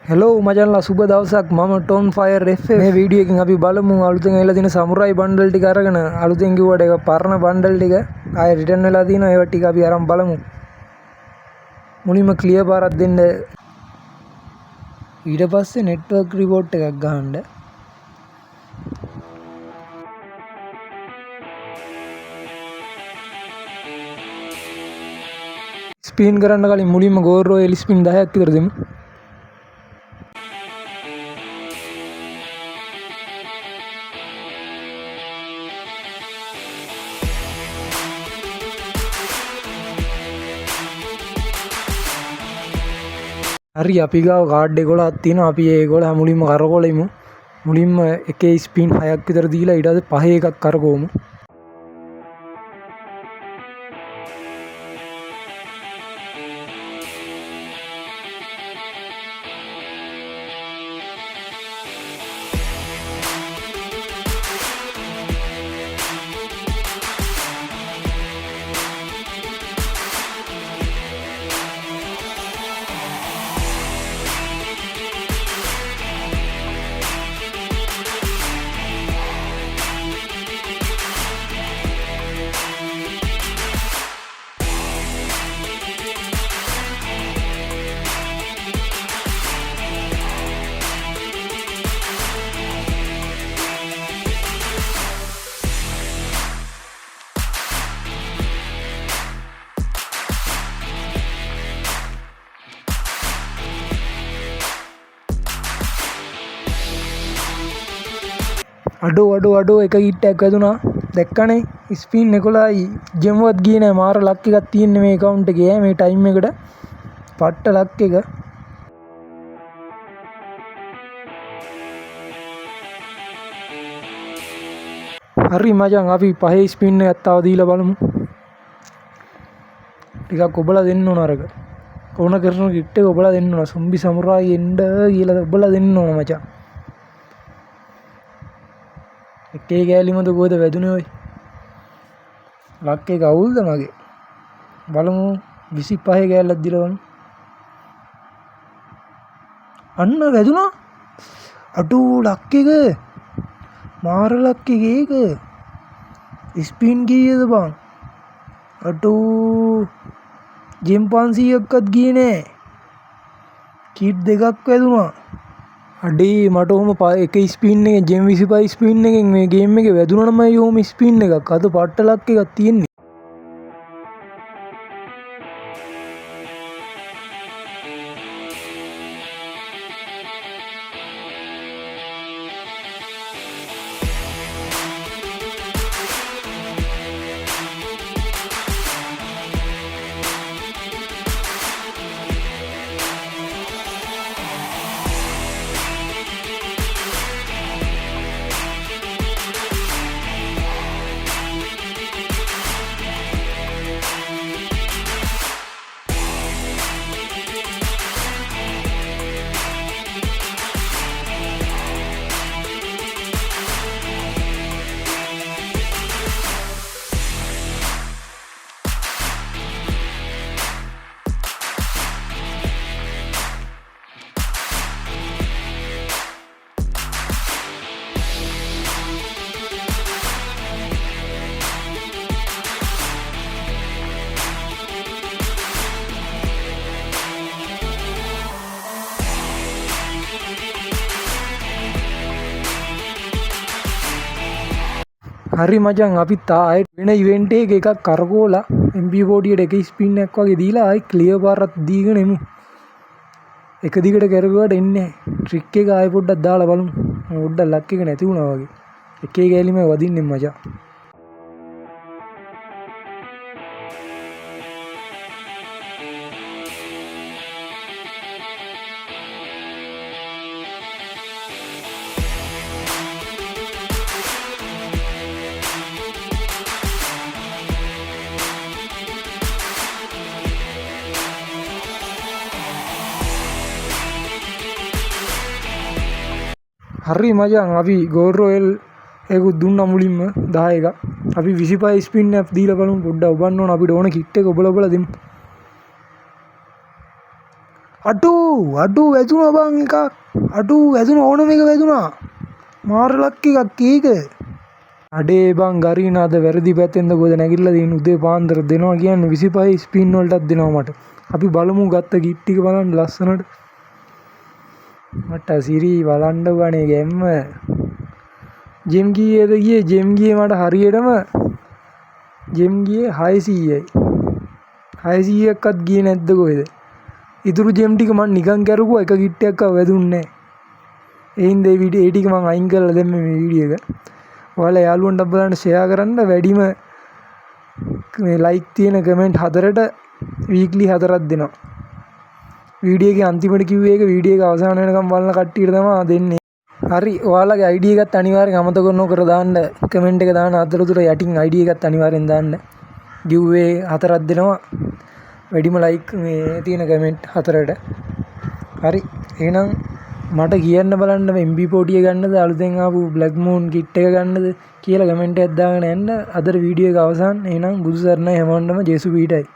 Hello මචන්ලා සුබ දවසක්. මම ටොන් ෆයර් FM මේ වීඩියෝ එකෙන් අපි බලමු අලුතෙන් එලා තියෙන සමුරයි බන්ඩල් ටික අරගෙන අලුතෙන් කිව්වට ඒක පරණ බන්ඩල් ටික ආයෙ රිටර්න් වෙලා තියෙනවා. ඒවා ටික අපි අරන් බලමු. මුලින්ම ක්ලියර් පාරක් දෙන්න. ඊට පස්සේ නෙට්වර්ක් රිපෝට් එකක් ගහන්න. ස්පීන් කරන්න කලින් මුලින්ම ගෝරෝ එල් ස්පීන් 10ක් විතර දෙමු. හරි අපි ගාව කාඩ් 11ක් තියෙනවා. අපි ඒ 11 මුලින්ම කරකවලෙමු. මුලින්ම එකේ ස්පීන් 6ක් විතර දීලා ඊට පස්සේ පහේ එකක් කරකවමු. අඩෝ එක ගිට්ටයක් වැදුනා. දැක්කනේ ස්පීන් 11යි ජෙම්වත් ගියේ නෑ. මාර ලක් එකක් තියෙන්නේ මේ account එකේ මේ ටයිම් එකට. පට්ට ලක් එක. හරි මචං අපි පහේ ස්පීන් එකක් තව දීලා බලමු. ටිකක් ඔබලා දෙන්න ඕන අරක. ඕන කරන කිට් එක ඔබලා දෙන්න ඕන. සොම්බි සමුරායි එන්න කියලා ඔබලා දෙන්න ඕන මචං. එකේ ගෑලිමද කොහෙද වැදුනේ ඔය? ලක් එක අවුල්ද මගේ? බලමු 25 ගෑල්ලක් දිලා බලමු. අන්න වැදුනා. අඩෝ ලක් එක. මාර ලක් එක ඒක. ස්පීන් කීයද බං? අඩෝ ජෙම් 500ක්වත් ගියේ නෑ. කිට් දෙකක් වැදුනා. අඩේ මට ඔහොම එක ස්පීන් එකෙන් ජෙම් 25 ස්පීන් එකෙන් මේ ගේම් එකේ වැදුනා නම් අය ඔහොම ස්පීන් එකක් අද පට්ට ලක් එකක් තියෙන්නේ. හරි මචං අපිත් ආයෙත් වෙන ඉවෙන්ට් එකක් කරකෝලා MP40ට එක ස්පීන් එකක් වගේ දීලා ආයෙ ක්ලියර් පාරක් දීගෙන එමු. එක දිගට කරගුවාට එන්නේ නැහැ. ට්‍රික් එක ආයෙ පොඩ්ඩක් දාලා බලමු. පොඩ්ඩක් ලක් එක නැති වුණා වගේ. එකේ ගෑලිම වදින්නේ මචං. හරි මචං අපි ගෝරෝයල් ඒකුත් දුන්නා මුලින්ම 10 එක. අපි 25 ස්පින් එකක් දීලා බලමු. පොඩ්ඩක් ඔබන්න ඕන අපිට ඕන කිට් එක ඔබලා දෙමු. අඩු වැදුනා බං එකක්. අඩු වැදුනා ඕනම එක වැදුනා. මාර ලක් එකක් ඒක. අඩේ බං ගරීන අද වැරදි පැත්තෙන්ද කොහෙද නැගිටලා තියෙන උදේ පාන්දර දෙනවා කියන්නේ 25 ස්පින් වලටත් දෙනවා මට. අපි බලමු ගත්ත කිට් ටික බලන්න ලස්සනට. මට සිරි බලන්න ගනේ ගැම්ම. ජෙම් ගියේද ගියේ ජෙම් ගියේ මට හරියටම ජෙම් ගියේ 600යි. 600ක්වත් ගියේ නැද්ද කොහෙද? ඉතුරු ජෙම් ටික මම නිකන් කරුවා එක කිට් එකක් වැදුන්නේ නැහැ. ඒ හින්දා ඒ ටික මම අයින් කරලා දැම්ම මේ වීඩියෝ එක. ඔයාලා යාළුවන්ට බලන්න ෂෙයා කරන්න වැඩිම මේ ලයික් තියෙන කමෙන්ට් 4ට වීක්ලි 4ක් දෙනවා. වීඩියෝ එකේ අන්තිමට කිව්වේ ඒක වීඩියෝ එක අවසන් වෙනකම් බලන කට්ටියට තමයි දෙන්නේ. හරි ඔයාලගේ ID එකත් අනිවාර්යෙන් අමතක නොකර දාන්න කමෙන්ට් එක දාන අතරතුර යටින් ID එකත් අනිවාර්යෙන් දාන්න. giveaway 4ක් දෙනවා. වැඩිම ලයික් මේ තියෙන කමෙන්ට් 4ට. හරි එහෙනම් මට කියන්න බලන්න MP40 ගන්නද අලුතෙන් ආපු Black Moon kit එක ගන්නද කියලා කමෙන්ට් එකක් දාගෙන යන්න. අදට වීඩියෝ එක අවසන්. එහෙනම් බුදු සරණයි හැමෝටම ජේසු පීඨයි.